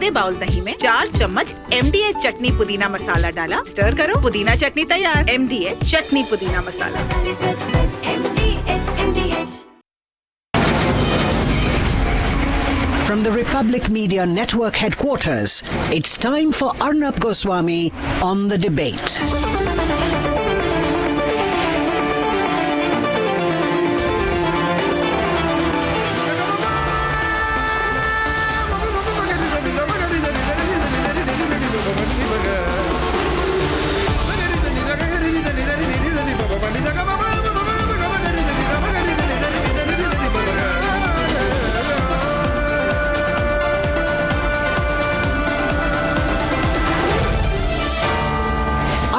आधे बाउल दही में 4 चम्मच MDH चटनी पुदीना मसाला डाला, स्टर करो, पुदीना चटनी तैयार। MDH चटनी पुदीना मसाला। From the Republic Media Network headquarters, it's time for Arnab Goswami on the debate.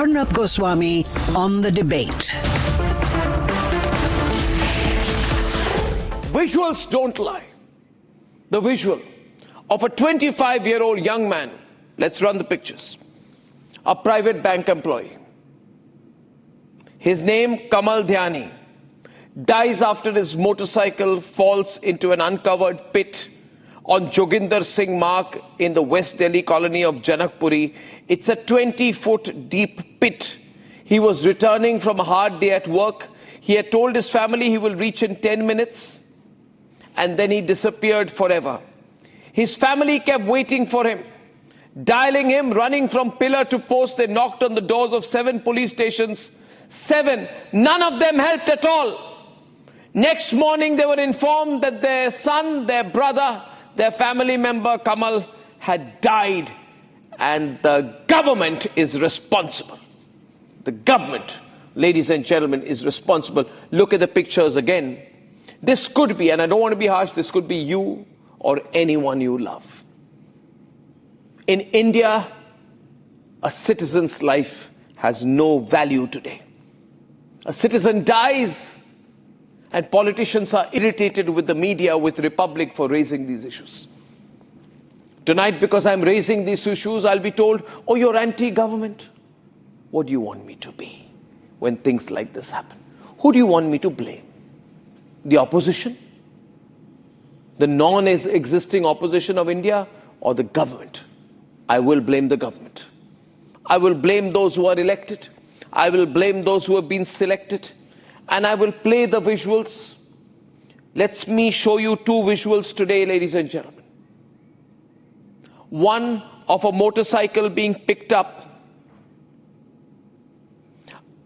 Arnab Goswami on the debate. Visuals don't lie. The visual of a 25-year-old young man, let's run the pictures, a private bank employee. His name, Kamal Dhayani, dies after his motorcycle falls into an uncovered pit on Joginder Singh Marg in the West Delhi colony of Janakpuri. It's a 20-foot deep pit. He was returning from a hard day at work. He had told his family he will reach in 10 minutes, and then he disappeared forever. His family kept waiting for him, dialing him, running from pillar to post. They knocked on the doors of 7 police stations. 7. None of them helped at all. Next morning, they were informed that their son, their brother, their family member, Kamal, had died, and the government is responsible. The government, ladies and gentlemen, is responsible. Look at the pictures again. This could be, and I don't want to be harsh, this could be you or anyone you love. In India, a citizen's life has no value today. A citizen dies, and politicians are irritated with the media, with Republic, for raising these issues. Tonight, because I'm raising these issues, I'll be told, oh, you're anti-government. What do you want me to be when things like this happen? Who do you want me to blame? The opposition? The non-existing opposition of India? Or the government? I will blame the government. I will blame those who are elected. I will blame those who have been selected. And I will play the visuals. Let me show you 2 visuals today, ladies and gentlemen. One of a motorcycle being picked up.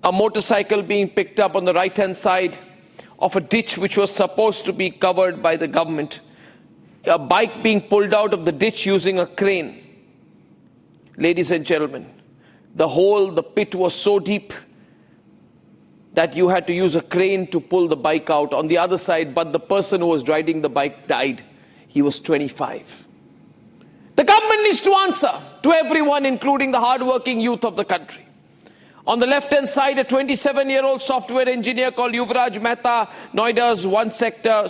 A motorcycle being picked up on the right-hand side of a ditch which was supposed to be covered by the government. A bike being pulled out of the ditch using a crane. Ladies and gentlemen, the pit was so deep that you had to use a crane to pull the bike out on the other side, but the person who was riding the bike died. He was 25. The government needs to answer to everyone, including the hardworking youth of the country. On the left-hand side, a 27-year-old software engineer called Yuvraj Mehta, Noida's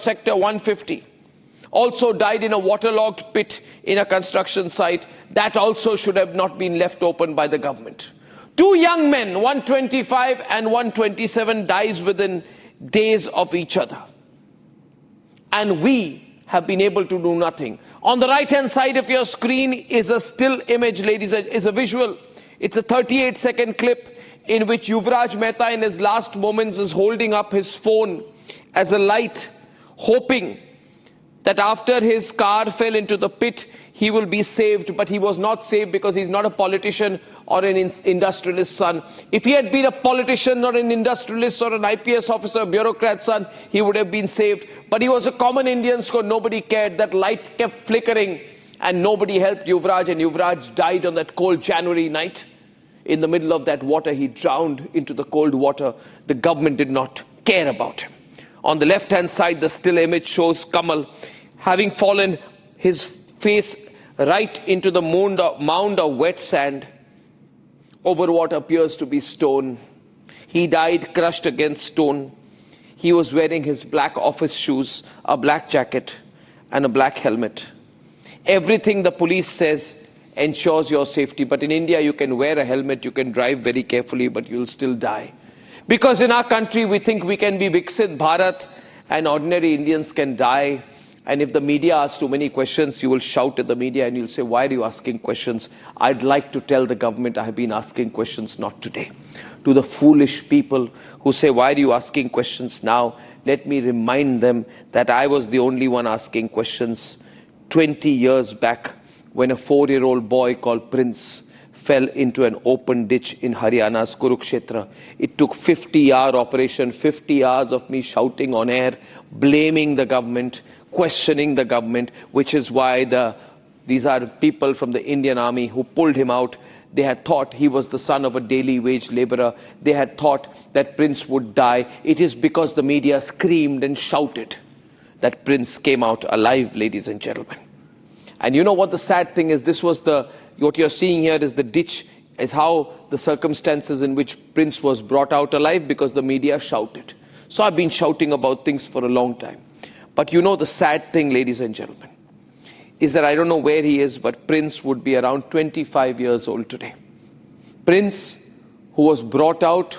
sector 150, also died in a waterlogged pit in a construction site. That also should have not been left open by the government. 2 young men, 125 and 127, dies within days of each other. And we have been able to do nothing. On the right-hand side of your screen is a still image, ladies, is a visual. It's a 38-second clip in which Yuvraj Mehta in his last moments is holding up his phone as a light, hoping that after his car fell into the pit, he will be saved. But he was not saved because he's not a politician or an industrialist son. If he had been a politician or an industrialist or an IPS officer, a bureaucrat's son, he would have been saved. But he was a common Indian, so nobody cared. That light kept flickering and nobody helped Yuvraj, and Yuvraj died on that cold January night. In the middle of that water, he drowned into the cold water. The government did not care about him. On the left-hand side, the still image shows Kamal having fallen, his face right into the mound of wet sand over what appears to be stone. He died crushed against stone. He was wearing his black office shoes, a black jacket, and a black helmet. Everything the police says ensures your safety. But in India, you can wear a helmet, you can drive very carefully, but you'll still die. Because in our country, we think we can be Viksit Bharat and ordinary Indians can die And if the media asks too many questions, you will shout at the media and you'll say, why are you asking questions? I'd like to tell the government I have been asking questions not today. To the foolish people who say, why are you asking questions now? Let me remind them that I was the only one asking questions 20 years back when a 4-year-old boy called Prince fell into an open ditch in Haryana's Kurukshetra. It took 50-hour operation, 50 hours of me shouting on air, blaming the government, questioning the government, which is why these are people from the Indian army who pulled him out. They had thought he was the son of a daily wage laborer. They had thought that Prince would die. It is because the media screamed and shouted that Prince came out alive, ladies and gentlemen. And you know what the sad thing is? This was what you're seeing here is the ditch, is how the circumstances in which Prince was brought out alive, because the media shouted. So I've been shouting about things for a long time. But you know the sad thing, ladies and gentlemen, is that I don't know where he is, but Prince would be around 25 years old today. Prince, who was brought out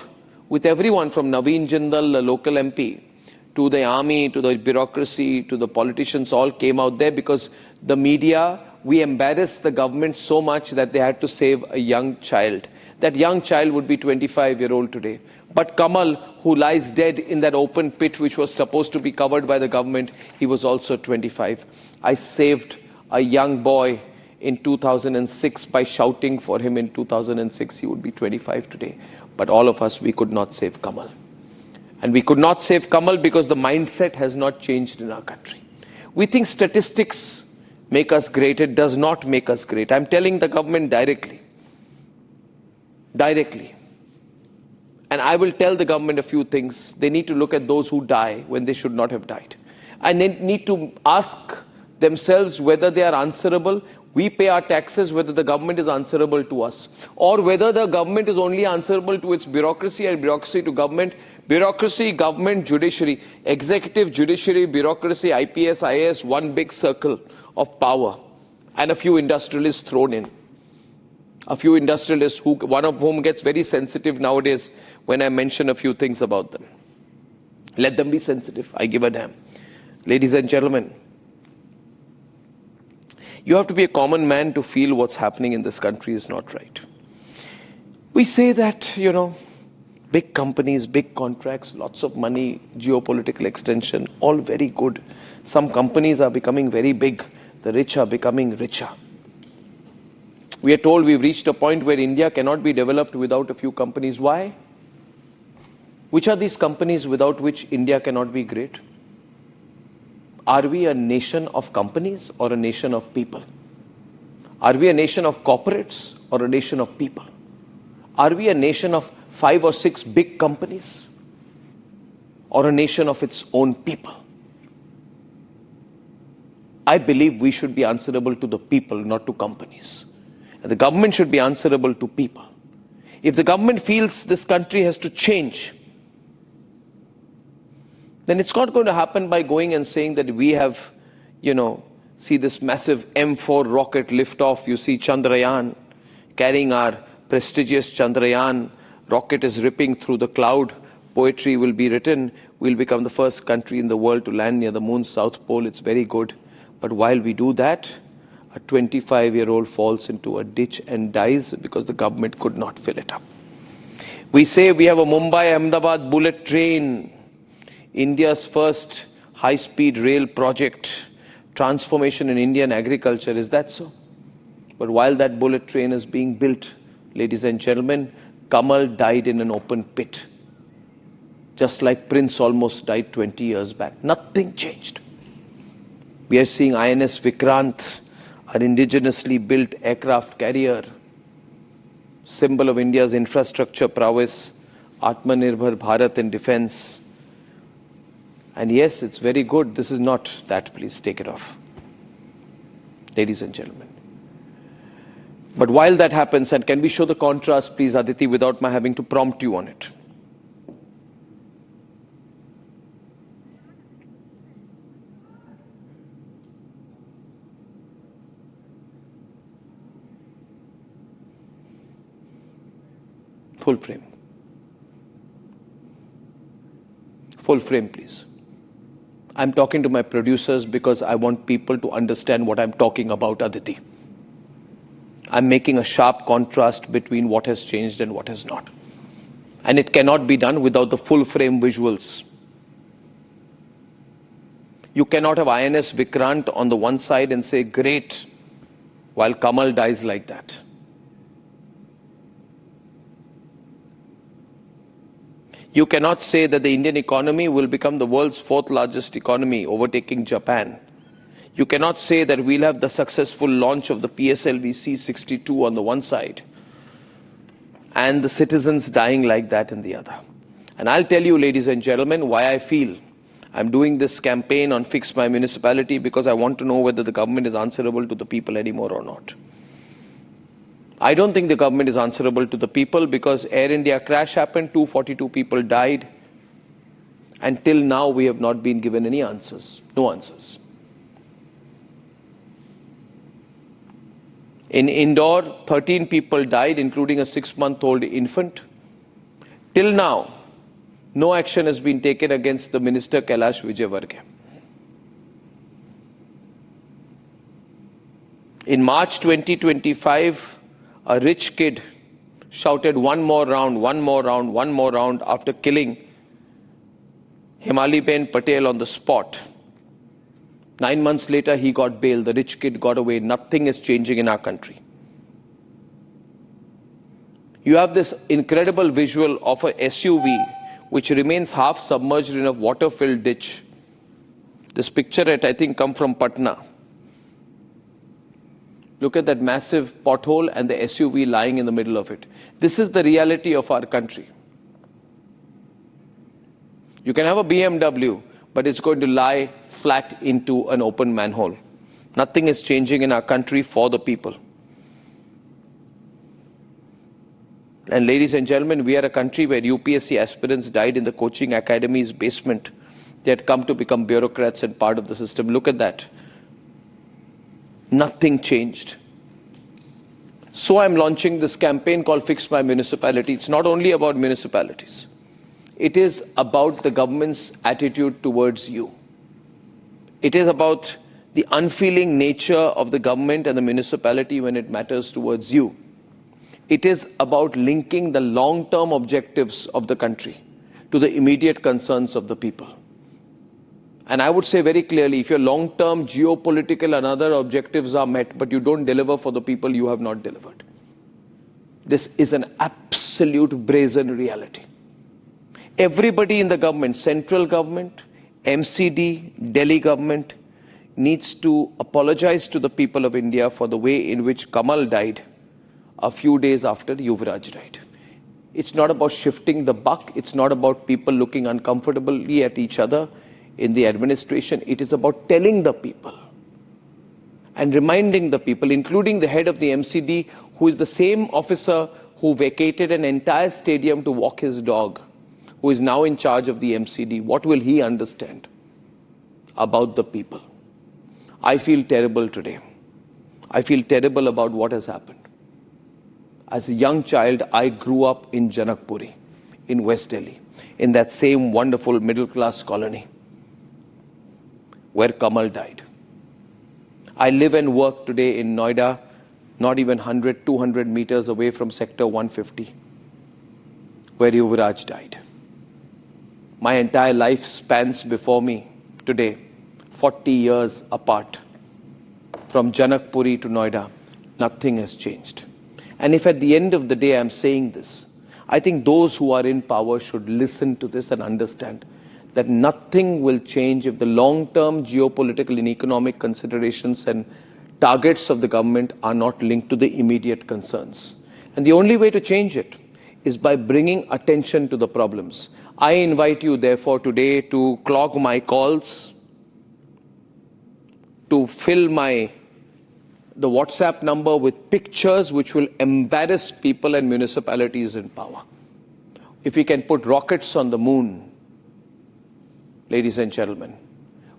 with everyone from Naveen Jindal, the local MP, to the army, to the bureaucracy, to the politicians, all came out there because the media, we embarrassed the government so much that they had to save a young child. That young child would be 25-year-old today. But Kamal, who lies dead in that open pit which was supposed to be covered by the government, he was also 25. I saved a young boy in 2006 by shouting for him in 2006. He would be 25 today. But all of us, we could not save Kamal. And we could not save Kamal because the mindset has not changed in our country. We think statistics make us great. It does not make us great. I'm telling the government directly. And I will tell the government a few things. They need to look at those who die when they should not have died. And they need to ask themselves whether they are answerable. We pay our taxes, whether the government is answerable to us, or whether the government is only answerable to its bureaucracy and bureaucracy to government. Bureaucracy, government, judiciary, executive, judiciary, bureaucracy, IPS, IAS, one big circle of power, and a few industrialists thrown in. A few industrialists, one of whom gets very sensitive nowadays when I mention a few things about them. Let them be sensitive. I give a damn. Ladies and gentlemen, you have to be a common man to feel what's happening in this country is not right. We say that, big companies, big contracts, lots of money, geopolitical extension, all very good. Some companies are becoming very big. The rich are becoming richer. We are told we've reached a point where India cannot be developed without a few companies. Why? Which are these companies without which India cannot be great? Are we a nation of companies or a nation of people? Are we a nation of corporates or a nation of people? Are we a nation of 5 or 6 big companies or a nation of its own people? I believe we should be answerable to the people, not to companies. And the government should be answerable to people. If the government feels this country has to change, then it's not going to happen by going and saying that we have, see this massive M4 rocket liftoff. You see Chandrayaan carrying our prestigious Chandrayaan. Rocket is ripping through the cloud. Poetry will be written. We'll become the first country in the world to land near the moon's south pole. It's very good. But while we do that, a 25-year-old falls into a ditch and dies because the government could not fill it up. We say we have a Mumbai-Ahmedabad bullet train, India's first high-speed rail project, transformation in Indian agriculture. Is that so? But while that bullet train is being built, ladies and gentlemen, Kamal died in an open pit. Just like Prince almost died 20 years back. Nothing changed. We are seeing INS Vikrant, an indigenously built aircraft carrier, symbol of India's infrastructure prowess, Atmanirbhar Bharat in defense. And yes, it's very good. This is not that. Please take it off. Ladies and gentlemen. But while that happens, and can we show the contrast, please, Aditi, without my having to prompt you on it? Full frame. Full frame, please. I'm talking to my producers because I want people to understand what I'm talking about, Aditi. I'm making a sharp contrast between what has changed and what has not. And it cannot be done without the full frame visuals. You cannot have INS Vikrant on the one side and say, great, while Kamal dies like that. You cannot say that the Indian economy will become the world's fourth largest economy, overtaking Japan. You cannot say that we'll have the successful launch of the PSLV C-62 on the one side and the citizens dying like that in the other. And I'll tell you, ladies and gentlemen, why I feel I'm doing this campaign on Fix My Municipality, because I want to know whether the government is answerable to the people anymore or not. I don't think the government is answerable to the people because Air India crash happened, 242 people died, and till now we have not been given any answers, no answers. In Indore, 13 people died, including a 6-month-old infant. Till now, no action has been taken against the minister Kailash Vijayvargiya. In March 2025, a rich kid shouted one more round, one more round, one more round after killing Himaliben Patel on the spot. 9 months later, he got bail. The rich kid got away. Nothing is changing in our country. You have this incredible visual of a SUV which remains half submerged in a water-filled ditch. This picture had, I think, come from Patna. Look at that massive pothole and the SUV lying in the middle of it. This is the reality of our country. You can have a BMW, but it's going to lie flat into an open manhole. Nothing is changing in our country for the people. And ladies and gentlemen, we are a country where UPSC aspirants died in the coaching academy's basement. They had come to become bureaucrats and part of the system. Look at that. Nothing changed. So I'm launching this campaign called Fix My Municipality. It's not only about municipalities. It is about the government's attitude towards you. It is about the unfeeling nature of the government and the municipality when it matters towards you. It is about linking the long-term objectives of the country to the immediate concerns of the people. And I would say very clearly, if your long-term geopolitical and other objectives are met, but you don't deliver for the people, you have not delivered. This is an absolute brazen reality. Everybody in the government, central government, MCD, Delhi government, needs to apologize to the people of India for the way in which Kamal died a few days after Yuvraj died. It's not about shifting the buck. It's not about people looking uncomfortably at each other in the administration. It is about telling the people and reminding the people, including the head of the MCD, who is the same officer who vacated an entire stadium to walk his dog, who is now in charge of the MCD. What will he understand about the people? I feel terrible today. I feel terrible about what has happened. As a young child, I grew up in Janakpuri, in West Delhi, in that same wonderful middle-class colony where Kamal died. I live and work today in Noida, not even 100, 200 meters away from Sector 150, where Yuvraj died. My entire life spans before me today, 40 years apart. From Janakpuri to Noida, nothing has changed. And if at the end of the day I'm saying this, I think those who are in power should listen to this and understand that nothing will change if the long-term geopolitical and economic considerations and targets of the government are not linked to the immediate concerns. And the only way to change it is by bringing attention to the problems. I invite you, therefore, today to clog my calls, to fill the WhatsApp number with pictures which will embarrass people and municipalities in power. If we can put rockets on the moon, ladies and gentlemen,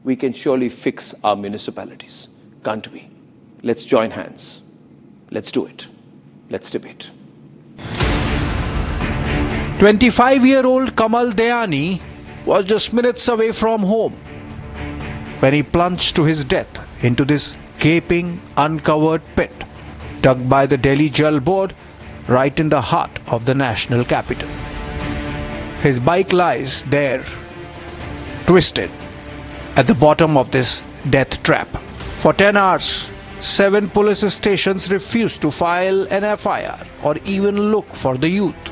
we can surely fix our municipalities, can't we? Let's join hands. Let's do it. Let's debate. 25-year-old Kamal Dhayani was just minutes away from home. when he plunged to his death into this gaping, uncovered pit dug by the Delhi Jal Board right in the heart of the national capital. His bike lies there, twisted, at the bottom of this death trap. For 10 hours, 7 police stations refused to file an FIR or even look for the youth.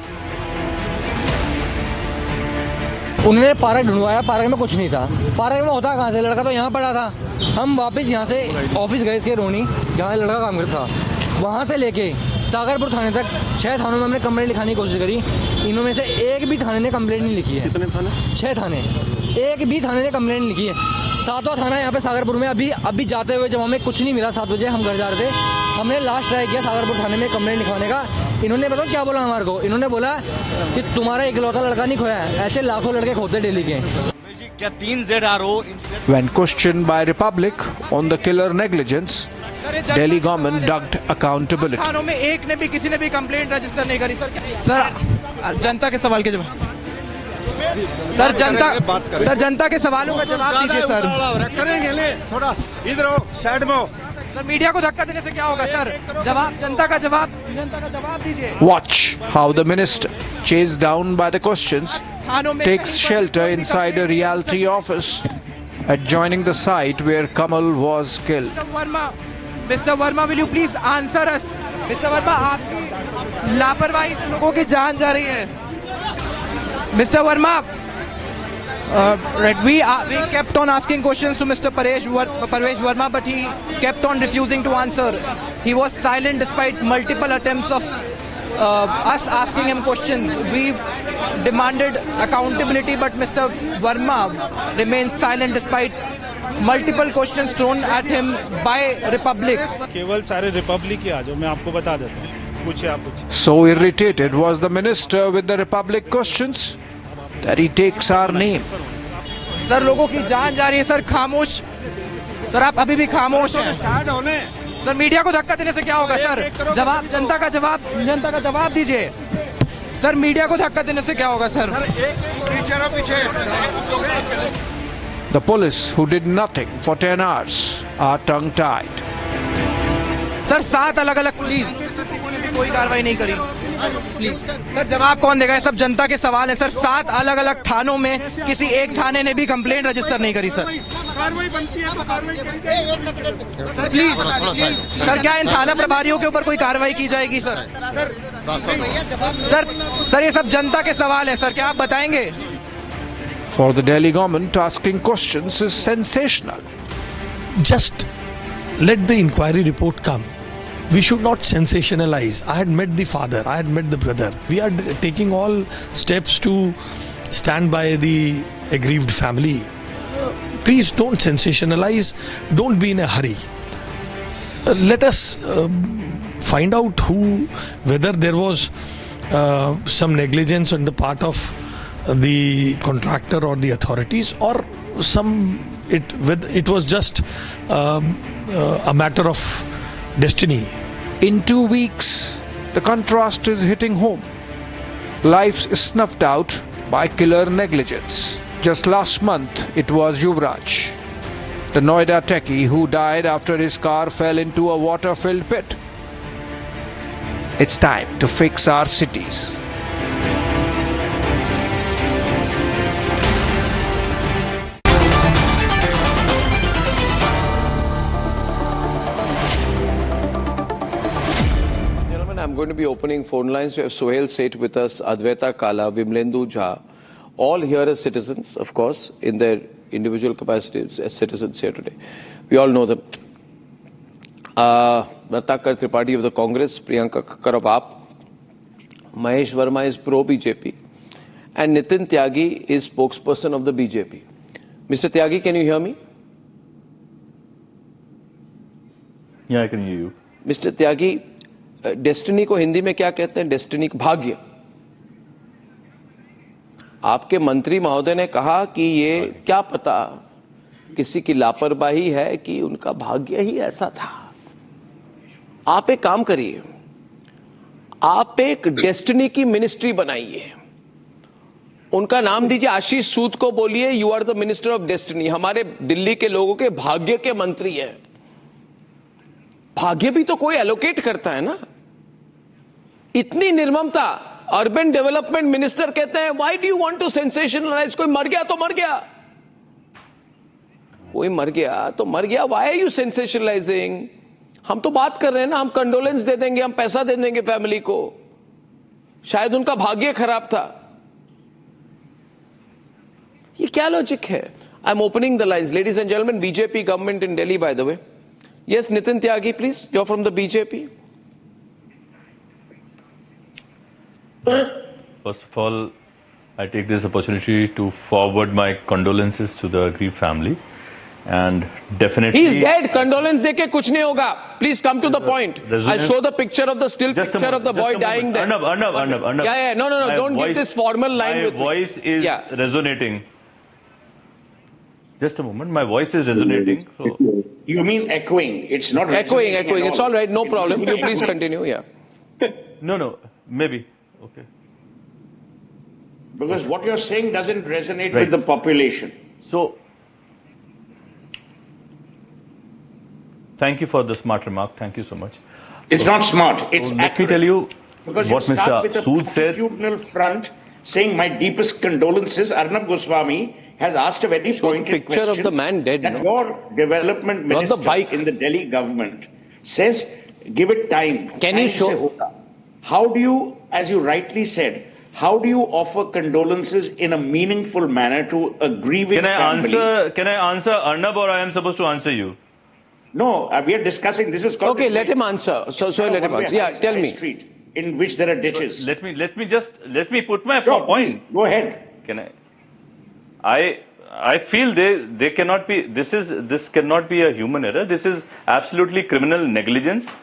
उन्होंने park ढूंढवाया, park में कुछ नहीं था। Park में होता कहाँ से, लड़का तो यहाँ पड़ा था। हम वापस यहाँ से ऑफिस गए इसके रोनी, जहाँ लड़का काम करता था, वहाँ से लेके सागरपुर थाने तक 6 थानों में हमने कंप्लेंट लिखाने की कोशिश करी। इनों में से एक भी थाने ने कंप्लेंट नहीं लिखी है। कितने थाने? 6 थाने, एक भी थाने ने कंप्लेंट नहीं लिखी है। 7वां थाना यहाँ पे सागरपुर में। अभी जाते हुए जब हमें कुछ नहीं मिला, 7 बजे हम घर जा रहे थे, हमने लास्ट ट्राई किया सागरपुर थाने में कंप्लेंट लिखवाने का। इन्होंने बताओ क्या बोला हमारे को, इन्होंने बोला कि तुम्हारा इकलौता लड़का नहीं खोया है, ऐसे लाखों लड़के खोते डेली के। क्या 3 ZRO? When questioned by Republic on the killer negligence, Delhi government ducked accountability. थानों में एक ने भी, किसी ने भी कंप्लेंट रजिस्टर नहीं करी सर। जनता के सवाल के जवाब सर जनता के सवालों का जवाब दीजिए सर। करेंगे ले, थोड़ा इधर हो, साइड में हो। सर मीडिया को धक्का देने से क्या होगा सर? जवाब जनता का जवाब दीजिए। Watch how the minister, chased down by the questions, takes shelter inside a realty office adjoining the site where Kamal was killed. Mr. Verma, will you please answer us? Mr. Verma, आपकी लापरवाही से लोगों की जान जा रही है। Mr. Verma, we kept on asking questions to Mr. Parvesh Verma, but he kept on refusing to answer. He was silent despite multiple attempts of us asking him questions. We demanded accountability, but Mr. Verma remains silent despite multiple questions thrown at him by Republic. केवल सारे Republic ही आ जाओ, मैं आपको बता देता हूँ। पूछिए आप पूछिए। So irritated was the minister with the Republic questions that he takes our name. Sir लोगों की जान जा रही है सर, खामोश। सर आप अभी भी खामोश हैं। सर मीडिया को धक्का देने से क्या होगा सर? जवाब जनता का जवाब दीजिए। सर मीडिया को धक्का देने से क्या होगा sir? The police, who did nothing for 10 hours, are tongue-tied. Sir 7 अलग-अलग पुलिस, किसी ने भी कोई कार्रवाई नहीं करी। प्लीज सर जवाब कौन देगा? ये सब जनता के सवाल है सर। 7 अलग-अलग थानों में किसी एक थाने ने भी कंप्लेंट रजिस्टर नहीं करी सर। सर प्लीज सर, क्या इन थाना प्रभारियों के ऊपर कोई कार्रवाई की जाएगी सर? सर ये सब जनता के सवाल है सर, क्या आप बताएंगे? For the Delhi government, asking questions is sensational. Just let the inquiry report come. We should not sensationalize. I had met the father, I had met the brother. We are taking all steps to stand by the aggrieved family. Please don't sensationalize. Don't be in a hurry. Let us find out whether there was some negligence on the part of the contractor or the authorities, or it was just a matter of destiny. In 2 weeks, the contrast is hitting home. Lives snuffed out by killer negligence. Just last month, it was Yuvraj, the Noida techie who died after his car fell into a water-filled pit. It's time to fix our cities. I'm going to be opening phone lines. We have Sohail Seth with us, Advaita Kala, Vimlendu Jha, all here as citizens, of course, in their individual capacities as citizens here today. We all know them. Ratakar Tripathi of the Congress, Priyanka Kakkar of AAP, Mahesh Verma is pro-BJP, and Nitin Tyagi is spokesperson of the BJP. Mr. Tyagi, can you hear me? Yeah, I can hear you. Mr. Tyagi, destiny को हिंदी में क्या कहते हैं? Destiny को भाग्य। आपके मंत्री महोदय ने कहा कि ये क्या पता किसी की लापरवाही है कि उनका भाग्य ही ऐसा था। आप एक काम करिए, आप एक डेस्टिनी की मिनिस्ट्री बनाइए उनका नाम दीजिए, आशीष सूद को बोलिए you are the minister of destiny. हमारे दिल्ली के लोगों के भाग्य के मंत्री हैं। भाग्य भी तो कोई एलोकेट करता है ना। इतनी निर्ममता। अर्बन डेवलपमेंट मिनिस्टर कहते हैं why do you want to sensationalise. कोई मर गया तो मर गया, कोई मर गया तो मर गया, व्हाई आर यू सेंसेशनलाइजिंग। हम तो बात कर रहे हैं ना, हम कंडोलेंस दे देंगे, हम पैसा दे देंगे फैमिली को, शायद उनका भाग्य खराब था। ये क्या लॉजिक है? I am opening the lines, ladies and gentleman. BJP government in Delhi, by the way. Yes, Nitin Tyagi, please, you are from the BJP. First of all, I take this opportunity to forward my condolences to the aggrieved family, and definitely he is dead. Condolence deke kuch nahi hoga. Please come to the point. I'll show the picture of the still picture of the boy dying there. Arnab. Yeah. No. Don't give this formal line with me. My voice is resonating. Just a moment. My voice is resonating. So. You mean echoing? It's not echoing. It's all right. No problem. You please continue. Yeah. No. Maybe. Okay. Because what you're saying doesn't resonate with the population. So, thank you for the smart remark. Thank you so much. It's not smart. It's accurate. Let me tell you because what you start Mr. with a Sood said. platitudinal front saying my deepest condolences. Arnab Goswami has asked a very pointed picture question. of the man dead. That your development minister in the Delhi government says, give it time. Can you show? How do you, as you rightly said, how do you offer condolences in a meaningful manner to a grieving family? Can I answer Arnab, or I am supposed to answer you? No, we are discussing. This is called. Okay, let him answer. So let him answer. Yeah, tell me. Street in which there are ditches. Let me put my point. Go ahead. Can I feel they cannot be. This cannot be a human error. This is absolutely criminal negligence.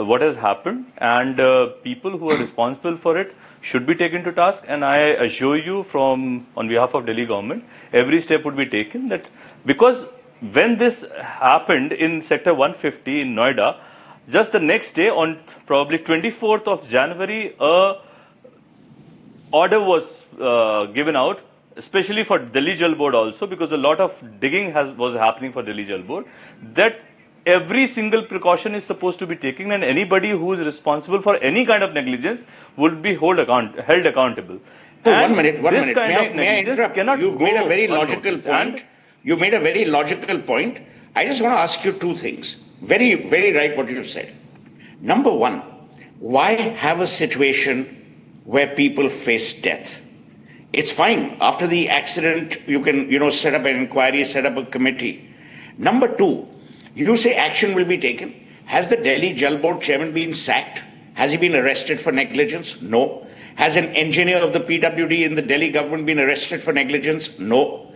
What has happened, and people who are responsible for it should be taken to task. And I assure you, on behalf of Delhi government, every step would be taken. That because when this happened in Sector 150 in Noida, just the next day, on probably 24th of January, a order was given out, especially for Delhi Jal Board also, because a lot of digging was happening for Delhi Jal Board, that every single precaution is supposed to be taken, and anybody who is responsible for any kind of negligence would be held accountable. So one minute. May I interrupt? You've made a very logical point. You made a very logical point. I just want to ask you two things. Very, very right what you said. Number one, why have a situation where people face death? It's fine. After the accident, you can, set up an inquiry, set up a committee. Number two, you say action will be taken. Has the Delhi Jal Board chairman been sacked? Has he been arrested for negligence? No. Has an engineer of the PWD in the Delhi government been arrested for negligence? No.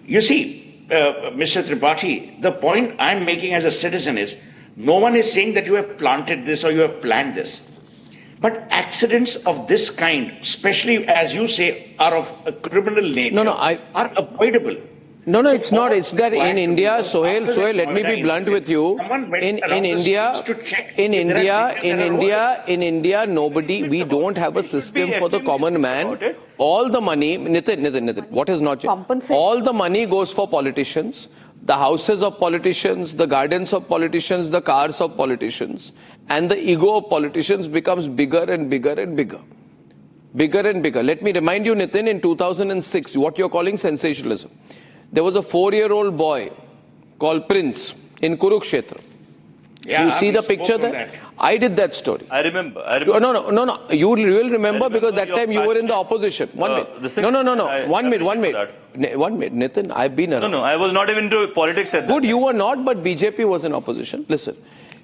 You see, Mr. Tripathi, the point I'm making as a citizen is, no one is saying that you have planted this or you have planned this. But accidents of this kind, especially as you say, are of a criminal nature, are avoidable. No, it's not. It's that in India, Sohail, let me be blunt with you. In India, we don't have a system for the common man. All the money, Nitin, what is not? All the money goes for politicians, the houses of politicians, the gardens of politicians, the cars of politicians, and the ego of politicians becomes bigger and bigger and bigger. Bigger and bigger. Let me remind you, Nitin, in 2006, what you're calling sensationalism. There was a 4-year-old boy called Prince in Kurukshetra. Yeah, you see the picture there? That. I did that story. I remember. No. You will remember because that time you were in the opposition. 1 minute. No. One minute. Nitin, I've been around. No. I was not even into politics at that Good, you were not, but BJP was in opposition. Listen.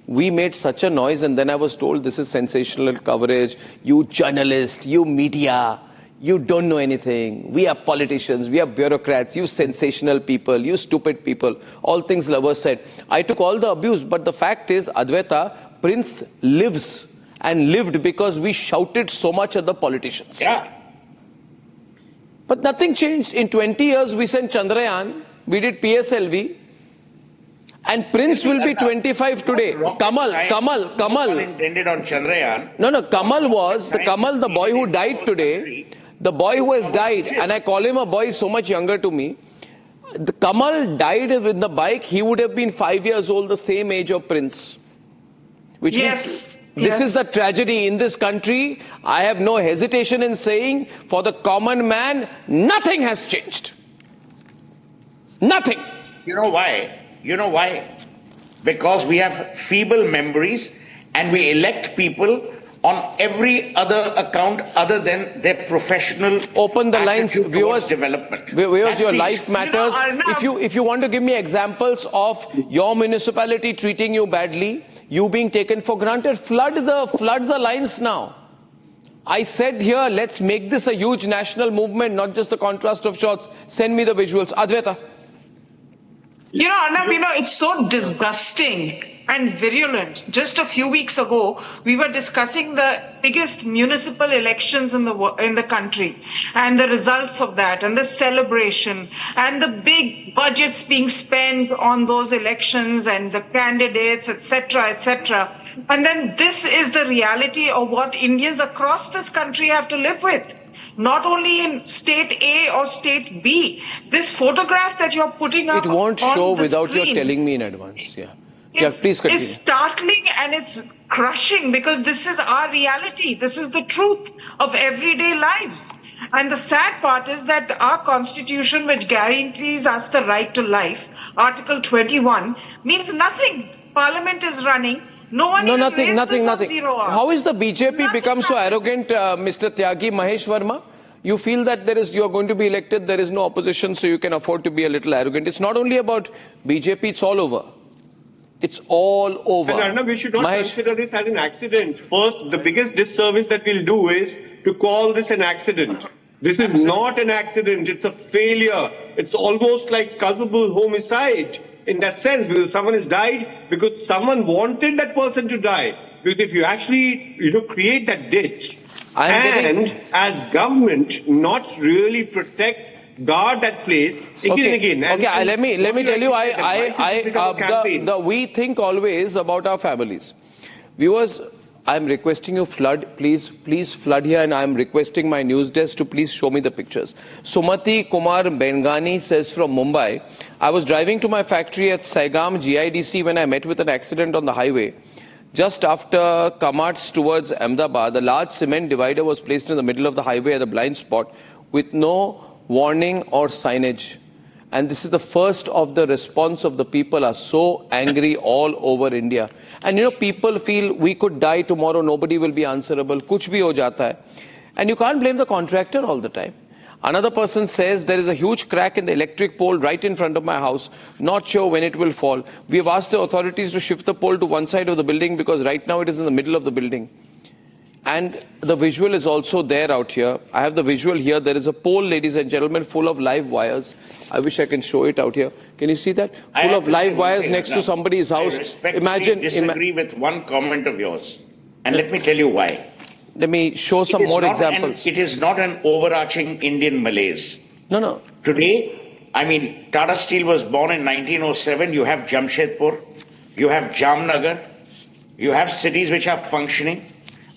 We made such a noise, and then I was told this is sensational coverage. You journalists, you media. You don't know anything. We are politicians. We are bureaucrats. You sensational people. You stupid people. All things lovers said. I took all the abuse. But the fact is, Advaita, Prince lives and lived because we shouted so much at the politicians. Yeah. But nothing changed. In 20 years, we sent Chandrayaan. We did PSLV. And Prince will be 25 today. Kamal. Intended on Chandrayaan. No. Kamal, the boy who died today. The boy who has died, and I call him a boy, so much younger to me. The Kamal died with the bike. He would have been 5 years old, the same age of Prince. Which means this is the tragedy in this country. I have no hesitation in saying, for the common man, nothing has changed. Nothing. You know why? You know why? Because we have feeble memories and we elect people on every other account other than their professional open the lines, viewers. Development. Viewers, your life matters. If you want to give me examples of your municipality treating you badly, you being taken for granted, flood the lines now. I said here, let's make this a huge national movement, not just the contrast of shots. Send me the visuals. Adwaita. Arnab, it's so disgusting and virulent. Just a few weeks ago, we were discussing the biggest municipal elections in the country and the results of that and the celebration and the big budgets being spent on those elections and the candidates, etc., etc. And then this is the reality of what Indians across this country have to live with. Not only in state A or state B. This photograph that you're putting up it won't show without screen, you telling me in advance. Yeah, It's please continue. startling and it's crushing because this is our reality. This is the truth of everyday lives. And the sad part is that our constitution, which guarantees us the right to life, Article 21, means nothing. Parliament is running. Nothing. How is the BJP become so arrogant, Mr. Tyagi, Mahesh Verma? You feel that you are going to be elected, there is no opposition, so you can afford to be a little arrogant. It's not only about BJP, it's all over. It's all over. And Arnab, we should not consider this as an accident. First, the biggest disservice that we'll do is to call this an accident. This is not an accident, it's a failure. It's almost like culpable homicide. In that sense, because someone has died because someone wanted that person to die. Because if you actually, create that ditch as government not really guard that place again and again. Let me tell you, we think always about our families. Viewers, I'm requesting you please flood here, and I'm requesting my news desk to please show me the pictures. Sumati Kumar Bengani says from Mumbai, I was driving to my factory at Saigam GIDC when I met with an accident on the highway. Just after Kamats towards Ahmedabad, a large cement divider was placed in the middle of the highway at a blind spot with no warning or signage. And this is the first of the response of the people are so angry all over India. And people feel we could die tomorrow, nobody will be answerable, kuch bhi ho jata hai. And you can't blame the contractor all the time. Another person says there is a huge crack in the electric pole right in front of my house, not sure when it will fall. We have asked the authorities to shift the pole to one side of the building because right now it is in the middle of the building. And the visual is also there out here. I have the visual here. There is a pole, ladies and gentlemen, full of live wires. I wish I can show it out here. Can you see that? Full of live wires next to somebody's house. Imagine. Disagree with one comment of yours. And let me tell you why. Let me show some more examples. It is not an overarching Indian malaise. No. Today, Tata Steel was born in 1907. You have Jamshedpur. You have Jamnagar. You have cities which are functioning,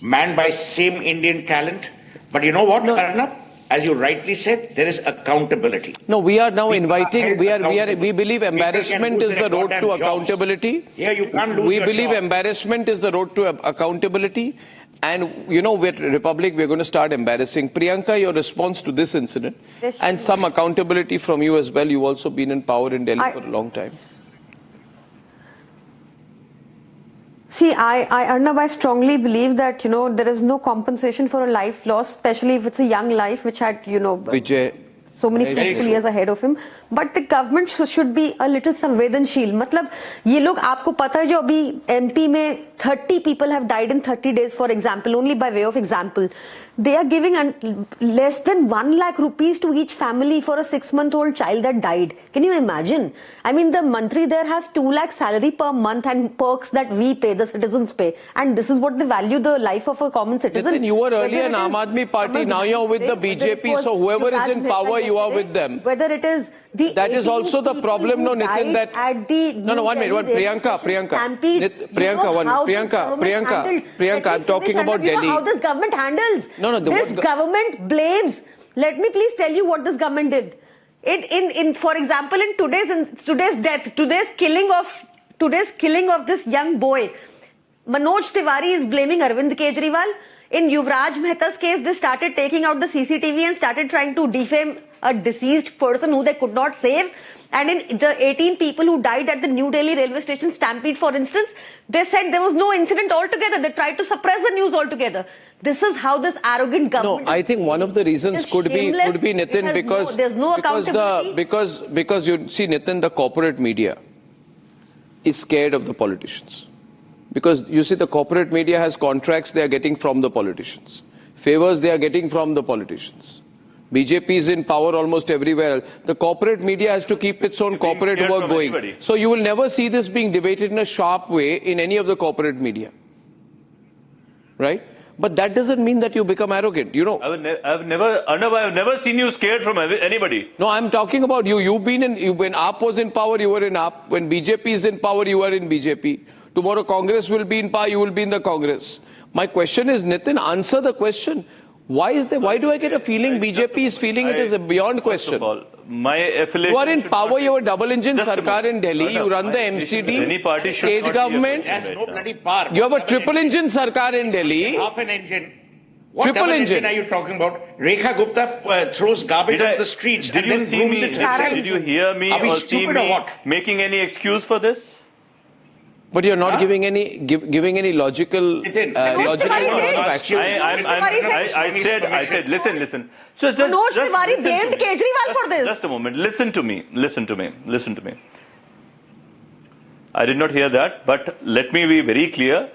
manned by same Indian talent. But you know what, Arnab? As you rightly said, there is accountability. No, we are now inviting, we believe embarrassment is the road to accountability. Yeah, you can't lose We believe embarrassment is the road to accountability. And, with Republic, we're going to start embarrassing. Priyanka, your response to this incident and some accountability from you as well. You've also been in power in Delhi for a long time. See, Arnab, I strongly believe that, there is no compensation for a life lost, especially if it's a young life, which had, Vijay, so many fruitful years ahead of him. But the government should be a little संवेदनशील. मतलब ये लोग आपको पता है जो अभी MP में 30 people have died in 30 days, for example, only by way of example. They are giving less than 1 lakh rupees to each family for a 6-month-old child that died. Can you imagine? The mantri there has 2 lakh salary per month and perks that we pay, the citizens pay. And this is what they value the life of a common citizen. Nitin, you were earlier in Aam Admi Party, now you're with the BJP, so whoever is in power, you are with them. Whether it is that is also the problem, no, Nitin, that... No, 1 minute, Priyanka, I'm talking about Delhi. How this government handles? This government blames Let me please tell you what this government did. For example, in today's killing of this young boy, Manoj Tiwari is blaming Arvind Kejriwal. In Yuvraj Mehta's case, they started taking out the CCTV and started trying to defame a deceased person who they could not save. And in the 18 people who died at the New Delhi railway station stampede, for instance, they said there was no incident altogether. They tried to suppress the news altogether. This is how this arrogant government. No, I think one of the reasons could be Nitin, because there's no accountability. because you see, Nitin, the corporate media is scared of the politicians. Because you see, the corporate media has contracts they are getting from the politicians, favors they are getting from the politicians. BJP is in power almost everywhere. The corporate media has to keep its own corporate work going. Anybody. So you will never see this being debated in a sharp way in any of the corporate media. Right? But that doesn't mean that you become arrogant. You know, I've never seen you scared from anybody. No, I'm talking about you. You've been when AAP was in power, you were in AAP. When BJP is in power, you are in BJP. Tomorrow Congress will be in power, you will be in the Congress. My question is, Nitin, answer the question. Why do I get a feeling BJP is feeling it is a beyond question? My affiliation. You are in power, you have a double engine sarkar in Delhi, you run the MCD, state government. No bloody power. You have a triple engine sarkar in Delhi. Half an engine. What triple engine are you talking about? Rekha Gupta throws garbage on the streets and then brooms it herself. Did you hear me or see me making any excuse for this? But you're not giving any logical action. I said, listen. Manoj Tiwari blamed Kejriwal for this. Just a moment. Listen to me. I did not hear that, but let me be very clear.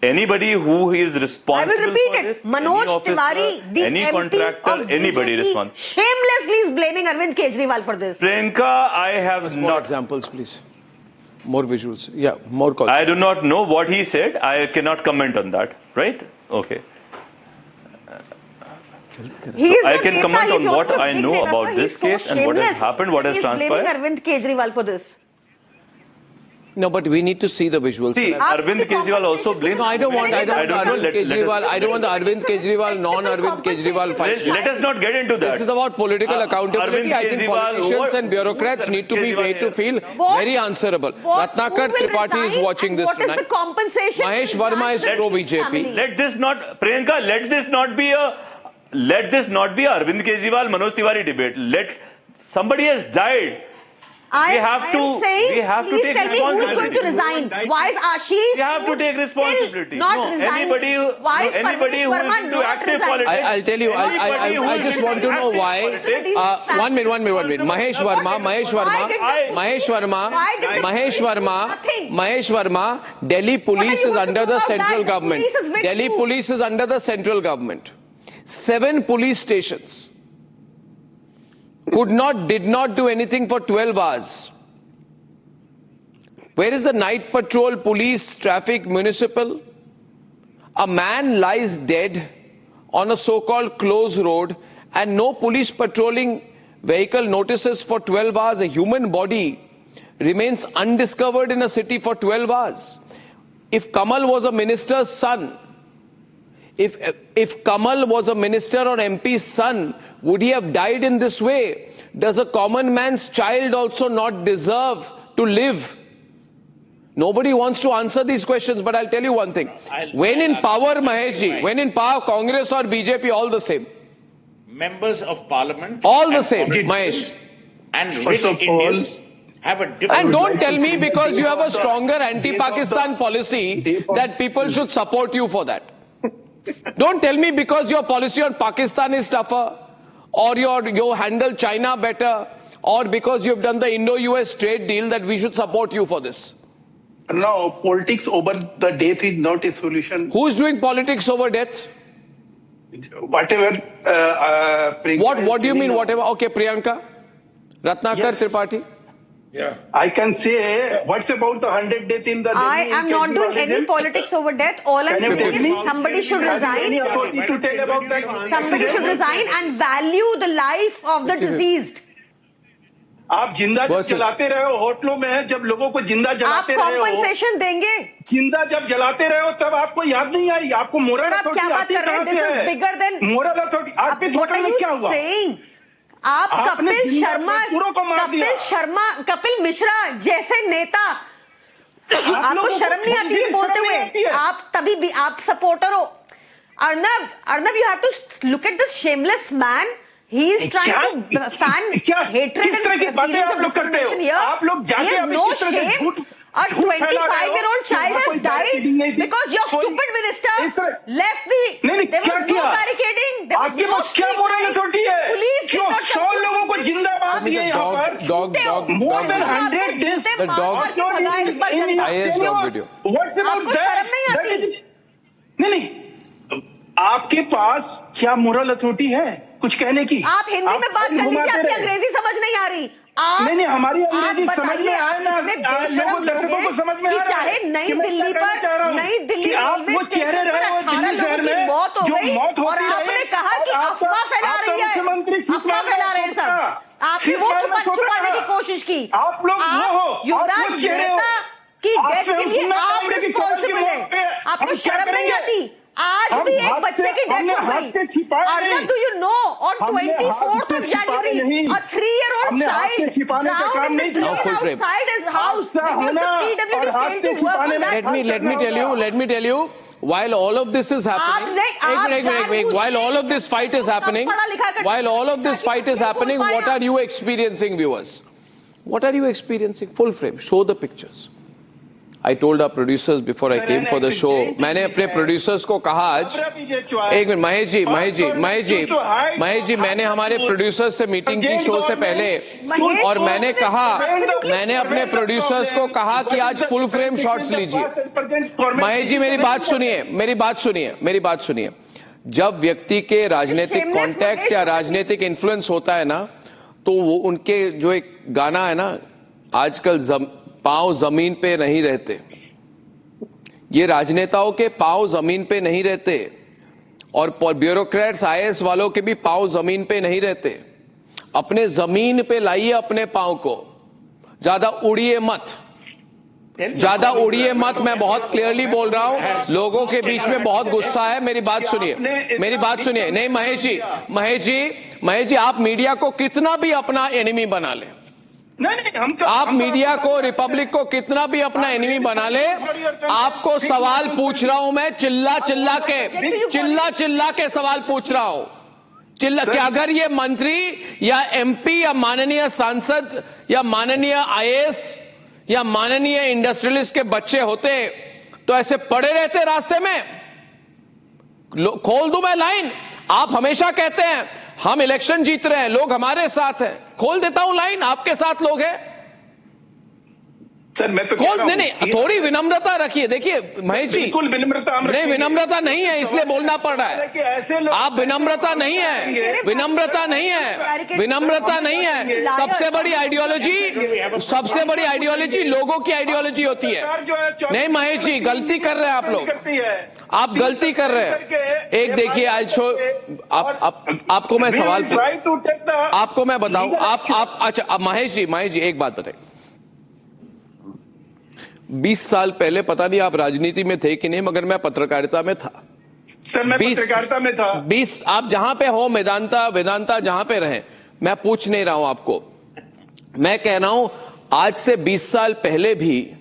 Anybody who is responsible for this, Manoj Tiwari, the any MP contractor, of anybody BJP, responsible. shamelessly is blaming Arvind Kejriwal for this. Priyanka, I have more examples, please. More visuals. Yeah, more calls. I do not know what he said. I cannot comment on that. Right? Okay. I can comment on what I know about this case and what has happened, what has transpired. He's blaming Arvind Kejriwal for this. No, but we need to see the visuals. See, Arvind Kejriwal also blames. No, I don't want Arvind Kejriwal, non-Arvind Kejriwal fight. Let us not get into that. This is about political accountability. I think politicians and bureaucrats need to be made to feel very answerable. Ratnakar Tripathi is watching this tonight. What is the compensation? Mahesh Verma is pro-BJP. Let this not, Priyanka, let this not be a Arvind Kejriwal, Manoj Tiwari debate. Somebody has died. We have to take responsibility. Who is going to resign? Why is Ashish? We have to take responsibility. Anybody who is into active politics. I'll tell you. I just want to know why. 1 minute. Mahesh Verma. Delhi police is under the central government. Delhi police is under the central government. 7 police stations did not do anything for 12 hours. Where is the night patrol, police, traffic, municipal? A man lies dead on a so-called closed road and no police patrolling vehicle notices for 12 hours. A human body remains undiscovered in a city for 12 hours. If Kamal was a minister's son, if Kamal was a minister or MP's son, would he have died in this way? Does a common man's child also not deserve to live? Nobody wants to answer these questions, but I'll tell you one thing. When in power, Maheshji, when in power, Congress or BJP, all the same. Members of parliament. All the same, Mahesh. And rich Indians have a different... And don't tell me because you have a stronger anti-Pakistan policy that people should support you for that. Don't tell me because your policy on Pakistan is tougher, or you handle China better, or because you've done the Indo-US trade deal that we should support you for this. No, politics over the death is not a solution. Who's doing politics over death? Whatever. What do you mean whatever? Okay, Priyanka? Ratnakar Tripathi? Yeah. I can say, what's about the 100 death in the Delhi? I am not doing any politics over death. All I'm saying is somebody should resign. To tell about that? Somebody should resign and value the life of the deceased. आप जिंदा जब जलाते रहे हो होटलों में, जब लोगों को जिंदा जलाते रहे हो, कॉम्पनसेशन देंगे? जिंदा जब जलाते रहे हो तब आपको याद नहीं आई? आपको मोरल अथॉरिटी आती कहां से है? मोरल अथॉरिटी आपके होटल में क्या हुआ? आप कपिल शर्मा, कपिल मिश्रा जैसे नेता, आपको शर्म नहीं आती है बोलते हुए? आप तभी भी आप सपोर्टर हो। Arnab, you have to look at this shameless man. He is trying to fan hatred. किस तरह की बातें आप लोग करते हो? आप लोग जाके अभी किस तरह के झूठ A 25-year-old child has died because your stupid minister left the. नहीं, क्या किया? Barricading. आपके पास क्या मोरल अथॉरिटी है? क्यों 100 लोगों को जिंदा मार दिया यहाँ पर? Dog. More than 100 days. The dog. IAS dog video. What's about that? That is. नहीं, आपके पास क्या मोरल अथॉरिटी है कुछ कहने की? आप हिंदी में बात कर लीजिए, आपकी अंग्रेजी समझ नहीं आ रही। नहीं, हमारी अंग्रेजी समझ में आए ना, लोगों दर्शकों को समझ में आ रहा है। चाहे नई दिल्ली पर, नई दिल्ली आप वो चेहरे रहे हो दिल्ली शहर में जो मौत होती रही, आपने कहा कि अफवाह फैला रही है, अफवाह फैला रहे हैं सब। आपने वो छुपाने की कोशिश की। आप लोग वो हो, युवराज मेहता की डेथ के लिए आप रिस्पॉन्सिबल हैं। आपको शर्म नहीं आती? आज भी एक बच्चे की डेथ हो गई। Arnab, do you know on 24th of January a 3-year-old child drowned in the drain outside his house because the PWD failed to work on that. Let me tell you, while all of this is happening, while all of this fight is happening, what are you experiencing, viewers? What are you experiencing? Full frame. Show the pictures. I told our producers before I came for the show, मैंने अपने producers को कहा आज, एक minute Mahesh ji, मैंने हमारे producers से meeting की शो से पहले, और मैंने अपने producers को कहा कि आज full frame shots लीजिए। महेश जी मेरी बात सुनिए। जब व्यक्ति के राजनीतिक कॉन्टेक्ट या राजनीतिक इन्फ्लुएंस होता है ना, तो वो उनके जो एक गाना है ना, आजकल पांव जमीन पे नहीं रहते, ये राजनेताओं के पांव जमीन पे नहीं रहते, और ब्यूरोक्रेट्स IAS वालों के भी पांव जमीन पे नहीं रहते। अपने जमीन पे लाइए अपने पांव को, ज्यादा उड़िए मत। मैं बहुत क्लियरली बोल रहा हूं, लोगों के बीच में बहुत गुस्सा है। मेरी बात सुनिए। नहीं महेश जी, आप मीडिया को कितना भी अपना एनिमी बना ले, आप मीडिया को, रिपब्लिक को कितना भी अपना एनिमी बना ले, आपको सवाल पूछ रहा हूं मैं, चिल्ला चिल्ला के सवाल पूछ रहा हूं। कि अगर ये मंत्री या MP या माननीय सांसद या माननीय IAS या माननीय इंडस्ट्रियलिस्ट के बच्चे होते तो ऐसे पड़े रहते रास्ते में? खोल दूं मैं लाइन? आप हमेशा कहते हैं हम इलेक्शन जीत रहे हैं, लोग हमारे साथ हैं। खोल देता हूं लाइन, आपके साथ लोग हैं सर। मैं तो नहीं, थोड़ी विनम्रता रखिए। देखिए महेश जी, बिल्कुल विनम्रता नहीं है, इसलिए बोलना पड़ रहा है। आप विनम्रता नहीं है। सबसे बड़ी आइडियोलॉजी लोगों की आइडियोलॉजी होती है। नहीं महेश जी, गलती कर रहे हैं आप लोग, आप गलती कर रहे हैं। एक देखिए, आज आपको मैं सवाल, आपको मैं बताऊं, आप अच्छा महेश जी एक बात बताइए, 20 साल पहले, पता नहीं आप राजनीति में थे कि नहीं, मगर मैं पत्रकारिता में था। सर मैं पत्रकारिता में था। 20, आप जहां पे हो, वेदांता जहां पे रहे, मैं पूछ नहीं रहा हूं आपको, मैं कह रहा हूं आज से 20 साल पहले भी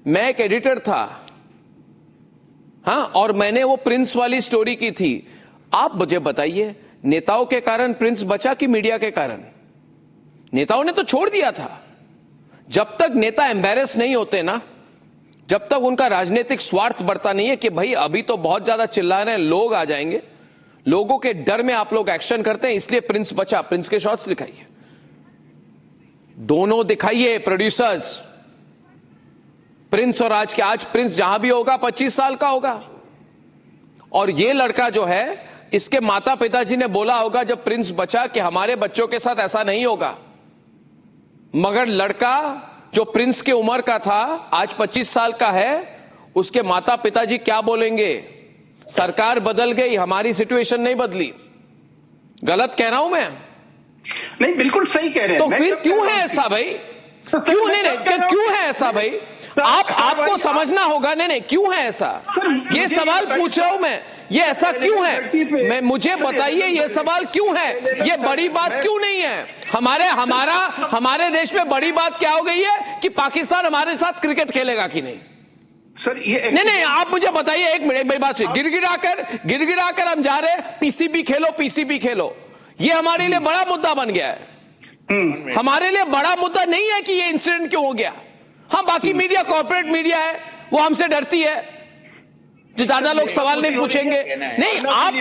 मैं एक एडिटर था, हाँ, और मैंने वो प्रिंस वाली स्टोरी की थी। आप मुझे बताइए, नेताओं के कारण प्रिंस बचा कि मीडिया के कारण? नेताओं ने तो छोड़ दिया था। जब तक नेता एम्बैरेस नहीं होते ना, जब तक उनका राजनीतिक स्वार्थ बढ़ता नहीं है कि भाई अभी तो बहुत ज्यादा चिल्ला रहे हैं, लोग आ जाएंगे, लोगों के डर में आप लोग एक्शन करते हैं, इसलिए प्रिंस बचा। प्रिंस के शॉट्स दिखाइए, दोनों दिखाइए प्रोड्यूसर्स, प्रिंस और आज प्रिंस जहां भी होगा 25 साल का होगा। और ये लड़का जो है, इसके माता पिताजी ने बोला होगा जब प्रिंस बचा कि हमारे बच्चों के साथ ऐसा नहीं होगा, मगर लड़का जो प्रिंस के उम्र का था आज 25 साल का है, उसके माता पिताजी क्या बोलेंगे? सरकार बदल गई, हमारी सिचुएशन नहीं बदली। गलत कह रहा हूं मैं? नहीं, बिल्कुल सही कह रहे हैं। तो फिर क्यों है ऐसा भाई? क्यों नहीं, क्यों है ऐसा भाई? आपको समझना होगा। नहीं, क्यों है ऐसा? ये सवाल पूछ रहा हूं मैं, ये ऐसा क्यों है? मुझे बताइए, ये सवाल क्यों है? ये बड़ी बात क्यों नहीं है? हमारे देश में बड़ी बात क्या हो गई है कि पाकिस्तान हमारे साथ क्रिकेट खेलेगा कि नहीं? सर ये नहीं, आप मुझे बताइए, एक मिनट मेरी बात सुनिए। गिरगिरा कर हम जा रहे हैं, पीसीबी खेलो। ये हमारे लिए बड़ा मुद्दा बन गया है। हमारे लिए बड़ा मुद्दा नहीं है कि ये इंसिडेंट क्यों हो गया। हाँ, बाकी मीडिया, कॉर्पोरेट मीडिया है, वो हमसे डरती है, जो ज्यादा लोग सवाल नहीं पूछेंगे। नहीं,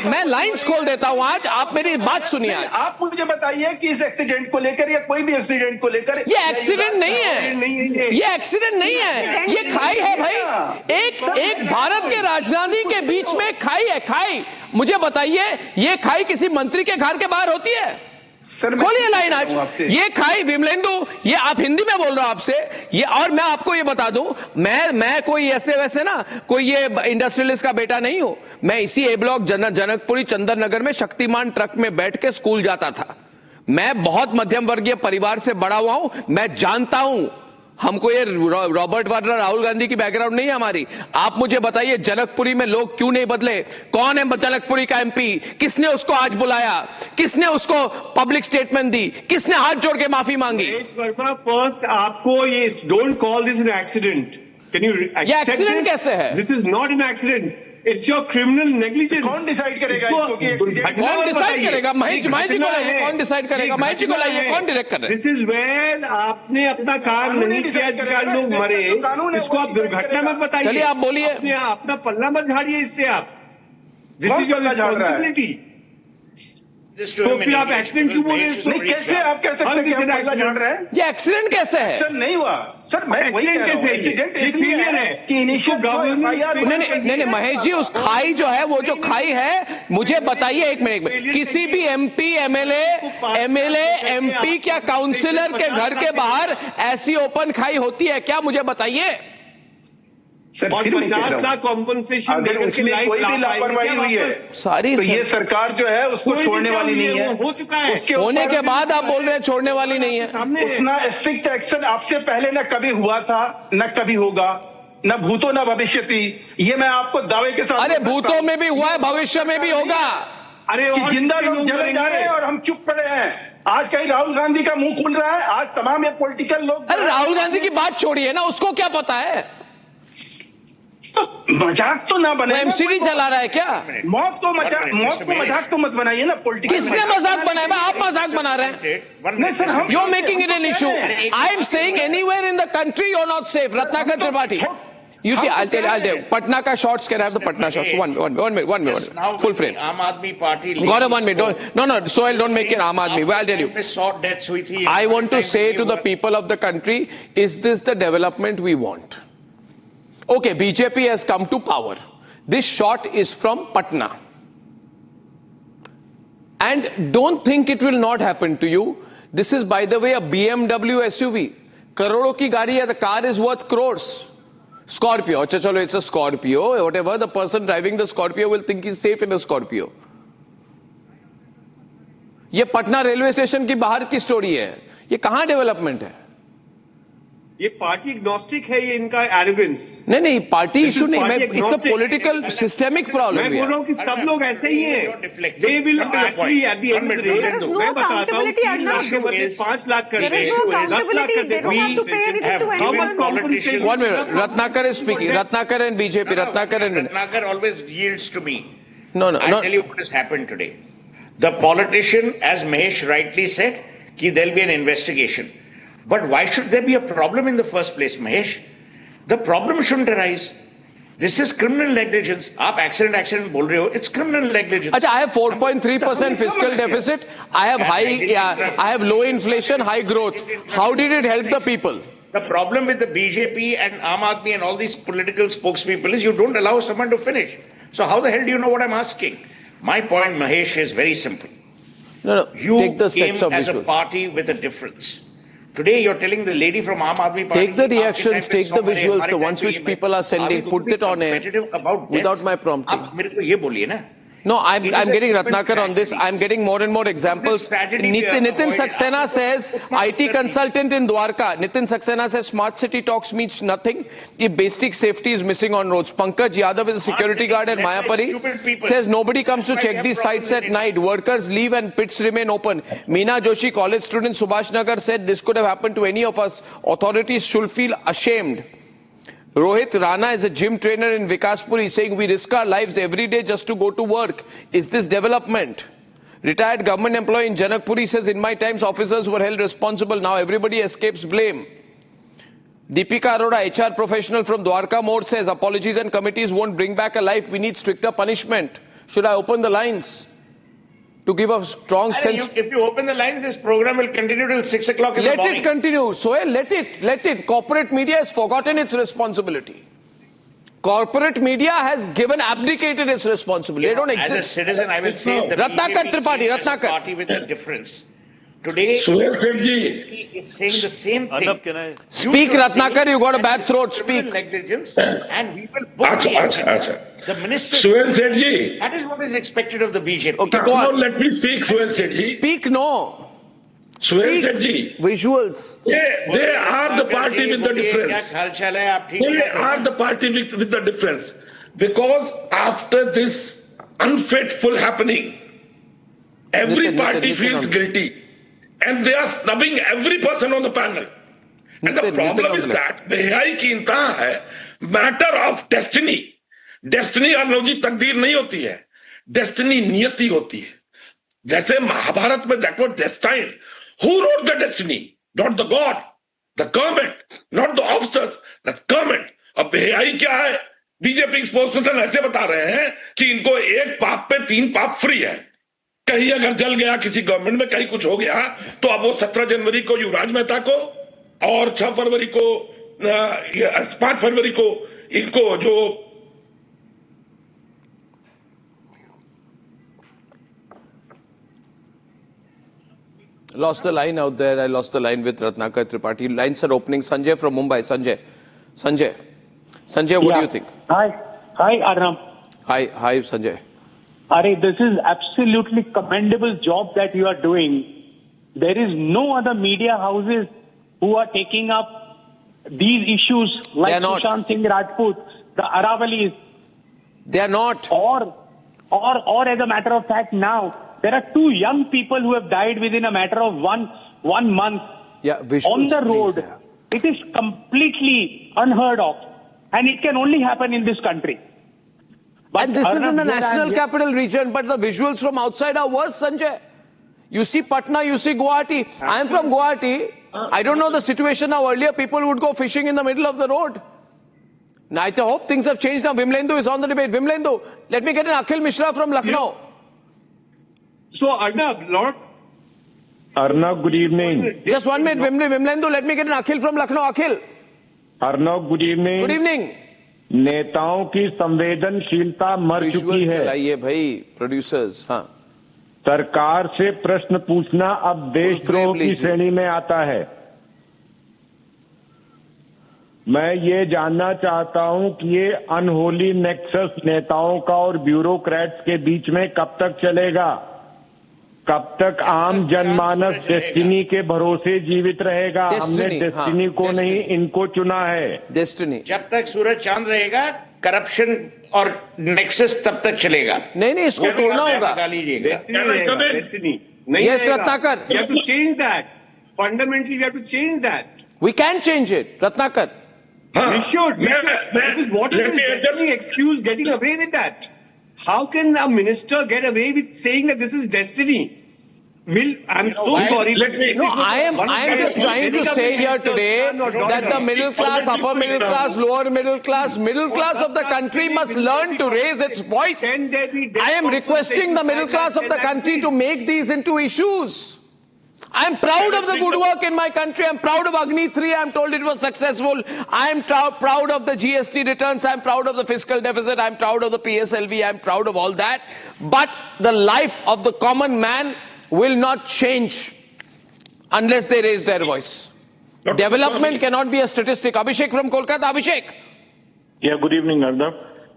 मैं लाइंस खोल देता हूं आज, आप मेरी बात सुनिए। आज आप मुझे बताइए कि इस एक्सीडेंट को लेकर या कोई भी एक्सीडेंट को लेकर, ये एक्सीडेंट नहीं है, ये एक्सीडेंट नहीं है, ये खाई है भाई। एक भारत के राजधानी के बीच में खाई है, खाई। मुझे बताइए, ये खाई किसी मंत्री के घर के बाहर होती है? खोलिए लाइन आज। ये खाई विमलेंदु, ये आप हिंदी में बोल रहा हूं आपसे ये। और मैं आपको ये बता दूं, मैं कोई ऐसे वैसे ना कोई ये इंडस्ट्रियलिस्ट का बेटा नहीं हूं। मैं इसी ए ब्लॉक जनकपुरी चंदन नगर में शक्तिमान ट्रक में बैठ के स्कूल जाता था। मैं बहुत मध्यम वर्गीय परिवार से बड़ा हुआ हूं। मैं जानता हूं, हमको ये रॉबर्ट वाड्रा, राहुल गांधी की बैकग्राउंड नहीं है हमारी। आप मुझे बताइए, जनकपुरी में लोग क्यों नहीं बदले? कौन है जनकपुरी का एमपी? किसने उसको आज बुलाया? किसने उसको पब्लिक स्टेटमेंट दी? किसने हाथ जोड़ के माफी मांगी? फर्स्ट आपको ये don't call this an accident. Can you ये एक्सीडेंट कैसे है? This is not an accident, it's your criminal negligence. कौन डिसाइड करेगा इसको कि कौन डिसाइड करेगा? महेश जी को लाइए। कौन डिसाइड करेगा? महेश जी को लाइए। कौन डायरेक्ट कर रहे हैं? दिस इज वेयर आपने अपना काम नहीं किया, जिस कारण लोग मरे, इसको आप दुर्घटना मत बताइए। चलिए आप बोलिए। अपना पल्ला मत झाड़िए इससे आप। This is your responsibility. तो फिर आप एक्सीडेंट क्यों बोल रहे हैं? कैसे आप कह सकते हैं कि हम पल्ला झाड़ रहे हैं? ये एक्सीडेंट कैसे है? सर नहीं हुआ सर, मैं एक्सीडेंट कैसे है? एक्सीडेंट इसलिए है कि इनिशियल नहीं महेश जी, उस खाई जो है, वो जो खाई है, मुझे बताइए एक मिनट। किसी भी एमपी, एमएलए, एमपी क्या काउंसिलर के घर के बाहर ऐसी ओपन खाई होती है क्या? मुझे बताइए। और 50 लाख कॉम्पनसेशन अगर उसमें कोई भी लापरवाही हुई है सारी, तो ये सरकार जो है उसको छोड़ने वाली नहीं है। हो चुका है। उसके होने के बाद आप बोल रहे हैं छोड़ने वाली नहीं है। उतना स्ट्रिक्ट एक्शन आपसे पहले न कभी हुआ था, न कभी होगा, न भूतो न भविष्यति। ये मैं आपको दावे के साथ। अरे भूतों में भी हुआ है, भविष्य में भी होगा। अरे जिंदा लोग जले जा रहे हैं और हम चुप पड़े हैं। आज कहीं राहुल गांधी का मुंह खुल रहा है, आज तमाम ये पॉलिटिकल लोग। अरे राहुल गांधी की बात छोड़िए ना, उसको क्या पता है? तो मजाक तो ना बने। एमसीडी चला रहा है क्या? मौत को मजाक तो मत बनाइए ना। पॉलिटिकल किसने मजाक बनाया? आप मजाक बना रहे हैं। नहीं सर, हम You're making it an issue. I am saying anywhere in the country you're not safe. Ratnakar Tripathi. You see, I'll tell you. Patna ka shots, can I have the Patna shots? One minute. Full frame. Aam Aadmi Party. Gaurav, 1 minute. No, Sohail, don't make it Aam Aadmi. Well, I'll tell you. I want to say to the people of the country, is this the development we want? Okay, BJP has come to power. This shot is from Patna. And don't think it will not happen to you. This is, by the way, a BMW SUV. Karodon ki gaadi hai, the car is worth crores. Scorpio. Achha, chalo, it's a Scorpio. Whatever, the person driving the Scorpio will think he's safe in a Scorpio. ये Patna railway station की बाहर की story है। ये कहां development है? ये party agnostic है, ये इनका एरोगेंस। नहीं पार्टी इशू नहीं, मैं it's a political systemic problem. मैं बोल रहा हूं कि सब लोग ऐसे ही हैं। They will actually at the end of the day, मैं बताता हूं 3 लाख के बदले 5 लाख कर दे, 10 लाख कर दे। How much compensation? 1 minute. Ratnakar is speaking. Ratnakar and BJP. Ratnakar always yields to me. No. I'll tell you what has happened today. The politician, as Mahesh rightly said, कि there'll be an investigation. But why should there be a problem in the first place, Mahesh? The problem shouldn't arise. This is criminal negligence. आप accident बोल रहे हो. It's criminal negligence. अच्छा, I have 4.3% fiscal deficit. I have low inflation, high growth. How did it help the people? The problem with the BJP and Aam Aadmi and all these political spokespeople is you don't allow someone to finish. So how the hell do you know what I'm asking? My point, Mahesh, is very simple. No. You take the came sets of as visuals. a party with a difference. Today you're telling the lady from Aam Aadmi Party. Take the reactions, take the visuals, the ones which people are sending, put it on air without my prompting. आप मेरे को ये बोलिए ना No, I'm getting Ratnakar on this. I'm getting more and more examples. Nitin Saxena says, IT consultant in Dwarka. Nitin Saxena says, smart city talks means nothing. The basic safety is missing on roads. Pankaj Yadav is a security guard at Mayapari. Says, nobody comes to check these sites at night. Workers leave and pits remain open. Meena Joshi, college student Subhash Nagar, said, this could have happened to any of us. Authorities should feel ashamed. Rohit Rana is a gym trainer in Vikaspuri saying we risk our lives every day just to go to work. Is this development? Retired government employee in Janakpuri says in my times officers were held responsible. Now everybody escapes blame. Deepika Arora, HR professional from Dwarka Mode says apologies and committees won't bring back a life. We need stricter punishment. Should I open the lines? To give a strong sense. If you open the lines, this program will continue till 6 o'clock in the morning. Let it continue. Sohail, let it. Corporate media has forgotten its responsibility. Corporate media has abdicated its responsibility. They don't exist. As a citizen, I will say that Ratnakar Tripathi, Ratnakar. Party with a difference. Today, Suhail Sethji is saying the same thing. Speak, Ratnakar, you got a bad throat. Speak. Negligence, and we will book the minister. Suhail Sethji. That is what is expected of the BJP. Okay, go on. No, let me speak, Suhail Sethji. Speak, no. Suhail Sethji. Visuals. They are the party with the difference. They are the party with the difference. Because after this unfaithful happening, every party feels guilty. And they are snubbing every person on the panel. And the problem is that बेहयाई की इंतहा है matter of destiny. Destiny Anuji तकदीर नहीं होती है. Destiny नियति होती है. जैसे महाभारत में that was destined. Who wrote the destiny? Not the God. The government. Not the officers. The government. अब बेहयाई क्या है? बीजेपी स्पोक्सपर्सन ऐसे बता रहे हैं कि इनको एक पाप पे 3 पाप फ्री है. कहीं अगर जल गया किसी गवर्नमेंट में कहीं कुछ हो गया तो अब वो 17 जनवरी को युवराज मेहता को और 6 फरवरी को 5 फरवरी को इनको जो Lost the line out there. I lost the line with Ratnakar Tripathi. Lines are opening. Sanjay from Mumbai. Sanjay, what do you think? Hi, Arnab. Hi, Sanjay. This is absolutely commendable job that you are doing. There is no other media houses who are taking up these issues like Sushant Singh Rajput, the Aravalis. They are not. Or as a matter of fact now, there are 2 young people who have died within a matter of one month on the road. Please, It is completely unheard of. And it can only happen in this country. But and this is in the national capital region, but the visuals from outside are worse, Sanjay. You see Patna, you see Guwahati. I am from Guwahati. I don't know the situation now. Earlier, people would go fishing in the middle of the road. Now, I hope things have changed now. Vimlendu is on the debate. Vimlendu, let me get an Akhil Mishra from Lucknow. So, Arnab, Arnab, good evening. Just 1 minute, Vimlendu, let me get an Akhil from Lucknow. Akhil. Arnab, good evening. Good evening. नेताओं की संवेदनशीलता मर चुकी है। चलाइए भाई, producers. हाँ। सरकार से प्रश्न पूछना अब देशद्रोह की श्रेणी में आता है। मैं ये जानना चाहता हूं कि ये अनहोली नेक्सस नेताओं का और ब्यूरोक्रेट्स के बीच में कब तक चलेगा? कब तक आम जनमानस डेस्टिनी के भरोसे जीवित रहेगा? हमने डेस्टिनी को नहीं, इनको चुना है। डेस्टिनी जब तक सूरज चांद रहेगा, करप्शन और नेक्सस तब तक चलेगा। नहीं, इसको तोड़ना होगा। डेस्टिनी नहीं Yes, Ratnakar. We have to change that. Fundamentally, we have to change that. We can change it, Ratnakar. We should. Because what is this destiny excuse getting away with that? How can a minister get away with saying that this is destiny? I'm so sorry. I am just trying to say here today that the middle class, upper middle class, lower middle class of the country must learn to raise its voice. I am requesting the middle class of the country to make these into issues. I am proud of the good work in my country. I am proud of Agni 3. I am told it was successful. I am proud of the GST returns. I am proud of the fiscal deficit. I am proud of the PSLV. I am proud of all that. But the life of the common man will not change unless they raise their voice. Development cannot be a statistic. Abhishek from Kolkata. Abhishek. Yeah, good evening, Arnab.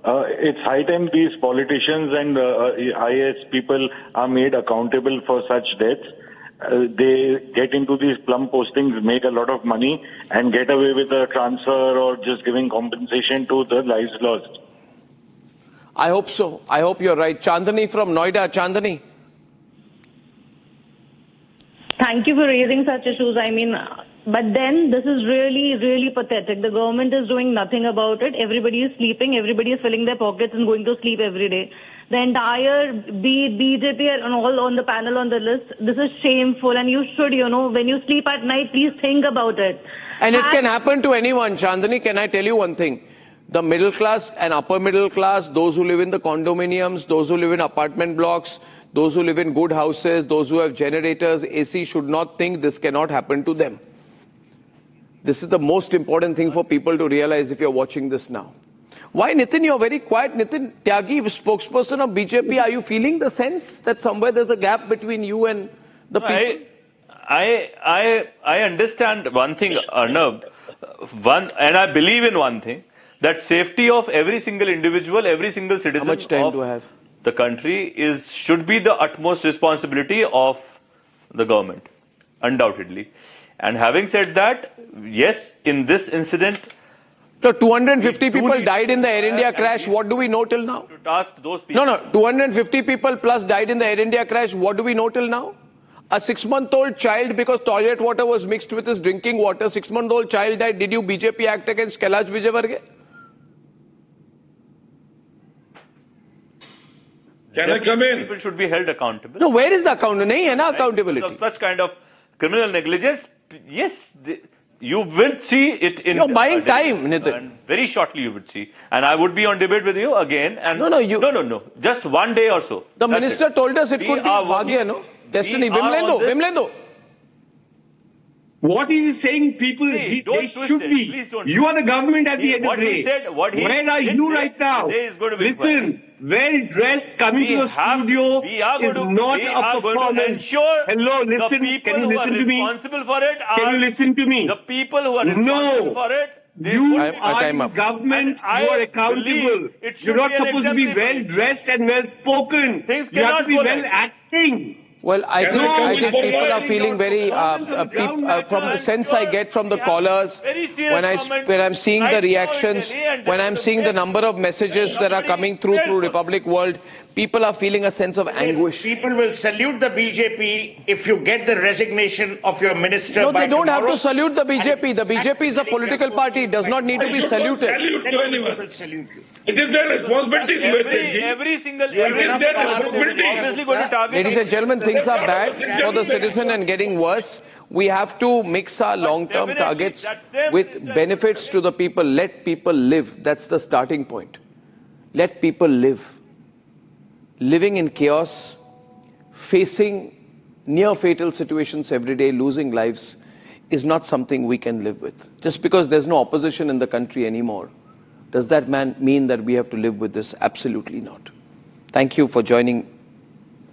It's high time these politicians and IAS people are made accountable for such deaths. They get into these plum postings, make a lot of money, and get away with a transfer or just giving compensation to the lives lost. I hope so. I hope you're right. Chandani from Noida. Chandani. Thank you for raising such issues. I mean, but then this is really, really pathetic. The government is doing nothing about it. Everybody is sleeping. Everybody is filling their pockets and going to sleep every day. The entire BJP and all on the panel on the list, this is shameful. And you should, when you sleep at night, please think about it. And it can happen to anyone. Chandani, can I tell you one thing? The middle class and upper middle class, those who live in the condominiums, those who live in apartment blocks, those who live in good houses, those who have generators, AC, should not think this cannot happen to them. This is the most important thing for people to realize if you're watching this now. Why, Nitin, you're very quiet. Nitin Tyagi, spokesperson of BJP, are you feeling the sense that somewhere there's a gap between you and the people? I understand one thing, Arnab, and I believe in one thing, that safety of every single individual, every single citizen of the country should be the utmost responsibility of the government, undoubtedly. And having said that, yes, in this incident, so 250 people died in the Air India crash. What do we know till now? To task those people. No, 250 people plus died in the Air India crash. What do we know till now? A 6-month-old child, because toilet water was mixed with his drinking water, 6-month-old child died. Did you BJP act against Kailash Vijayvargiya? Can I come in? People should be held accountable. No, where is the accountability? Nahi hai na accountability. Of such kind of criminal negligence, yes, you will see it in... You're buying time, Nitin. Very shortly you would see. And I would be on debate with you again. And No. Just one day or so. The minister told us it could be Bhagya, no? Destiny. Vimlendo. What he is saying, people, they should be. You are the government at the end of the day. Where are you right now? Listen, well-dressed, coming to the studio is not a performance. Hello, listen, can you listen to me? Can you listen to me? The people who are responsible for it, you are in government, you are accountable. You're not supposed to be well-dressed and well-spoken. You have to be well-acting. Well, I think people are feeling very, from the sense I get from the callers, when I'm seeing the reactions, when I'm seeing the number of messages that are coming through Republic World, people are feeling a sense of anguish. People will salute the BJP if you get the resignation of your minister. No, they don't have to salute the BJP. The BJP is a political party. It does not need to be saluted. It is their responsibility. Every single obviously going to target. Ladies and gentlemen, things are bad for the citizen and getting worse. We have to mix our long-term targets with benefits to the people. Let people live. That's the starting point. Let people live. Living in chaos, facing near-fatal situations every day, losing lives, is not something we can live with. Just because there's no opposition in the country anymore, does that mean that we have to live with this? Absolutely not. Thank you for joining,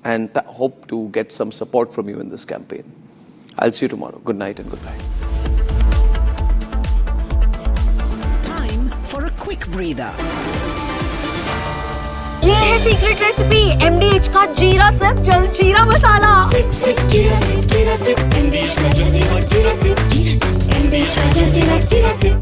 and hope to get some support from you in this campaign. I'll see you tomorrow. Good night and goodbye. Time for a quick breather. ये है secret recipe MDH का जीरा से जलजीरा मसाला।